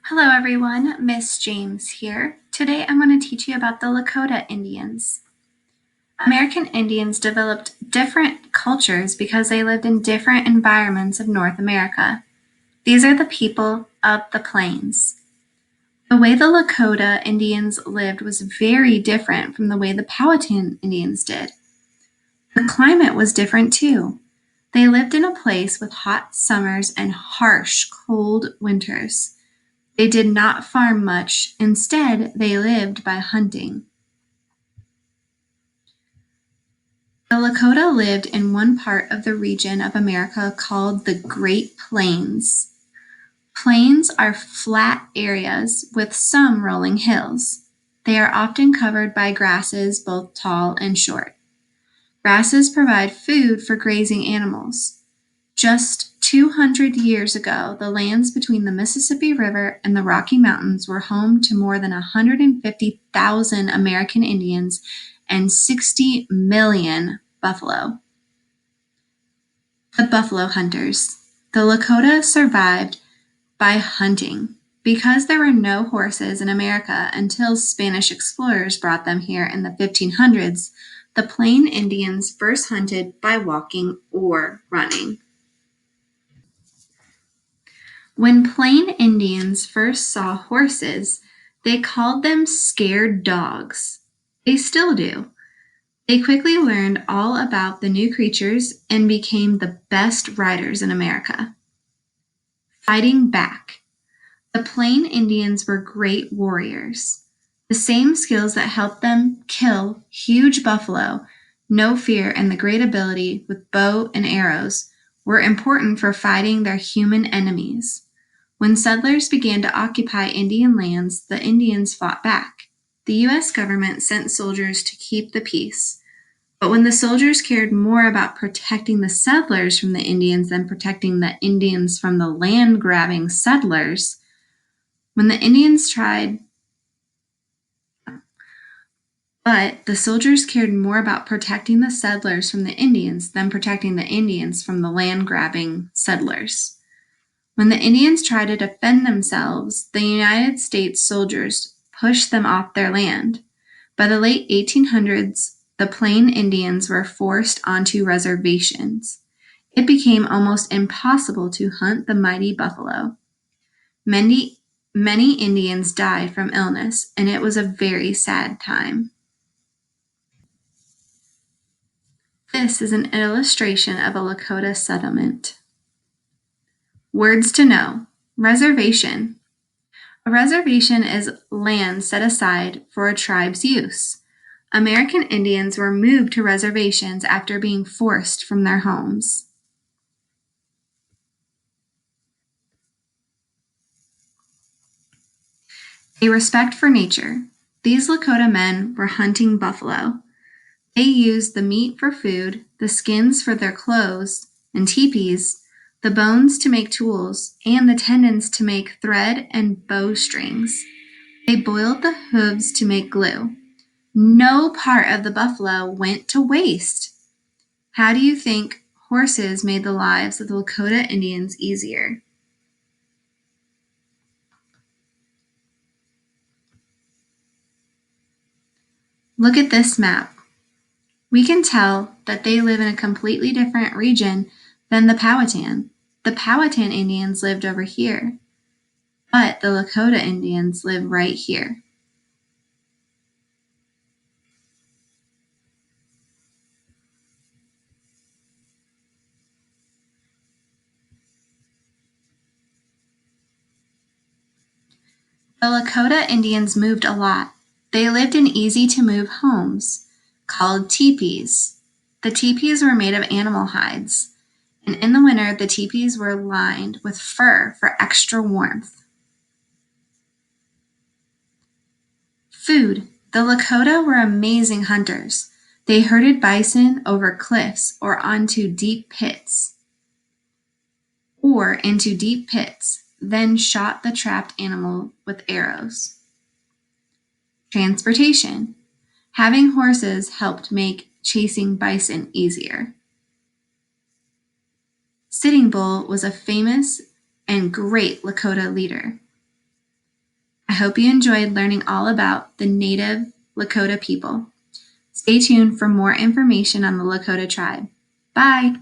Hello everyone, Miss James here. Today I'm going to teach you about the Lakota Indians. American Indians developed different cultures because they lived in different environments of North America. These are the people of the plains. The way the Lakota Indians lived was very different from the way the Powhatan Indians did. The climate was different too. They lived in a place with hot summers and harsh, cold winters. They did not farm much. Instead, they lived by hunting. The Lakota lived in one part of the region of America called the Great Plains. Plains are flat areas with some rolling hills. They are often covered by grasses, both tall and short. Grasses provide food for grazing animals. Just 200 years ago, the lands between the Mississippi River and the Rocky Mountains were home to more than 150,000 American Indians and 60 million buffalo. The buffalo hunters. The Lakota survived by hunting. Because there were no horses in America until Spanish explorers brought them here in the 1500s, the Plain Indians first hunted by walking or running. When Plain Indians first saw horses, they called them scared dogs. They still do. They quickly learned all about the new creatures and became the best riders in America. Fighting back. The Plain Indians were great warriors. The same skills that helped them kill huge buffalo, no fear, and the great ability with bow and arrows were important for fighting their human enemies. When settlers began to occupy Indian lands, the Indians fought back. The U.S. government sent soldiers to keep the peace. But when the soldiers cared more about protecting the settlers from the Indians than protecting the Indians from the land-grabbing settlers, when the Indians tried, but the soldiers cared more about protecting the settlers from the Indians than protecting the Indians from the land-grabbing settlers. When the Indians tried to defend themselves, the United States soldiers pushed them off their land. By the late 1800s, the Plain Indians were forced onto reservations. It became almost impossible to hunt the mighty buffalo. Many Indians died from illness, and it was a very sad time. This is an illustration of a Lakota settlement. Words to know. Reservation. A reservation is land set aside for a tribe's use. American Indians were moved to reservations after being forced from their homes. A respect for nature. These Lakota men were hunting buffalo. They used the meat for food, the skins for their clothes and teepees, the bones to make tools, and the tendons to make thread and bowstrings. They boiled the hooves to make glue. No part of the buffalo went to waste. How do you think horses made the lives of the Lakota Indians easier? Look at this map. We can tell that they live in a completely different region than the Powhatan. The Powhatan Indians lived over here, but the Lakota Indians live right here. The Lakota Indians moved a lot. They lived in easy-to-move homes called teepees. The teepees were made of animal hides, and in the winter the teepees were lined with fur for extra warmth. Food. The Lakota were amazing hunters. They herded bison over cliffs or into deep pits, then shot the trapped animal with arrows. Transportation. Having horses helped make chasing bison easier. Sitting Bull was a famous and great Lakota leader. I hope you enjoyed learning all about the native Lakota people. Stay tuned for more information on the Lakota tribe. Bye!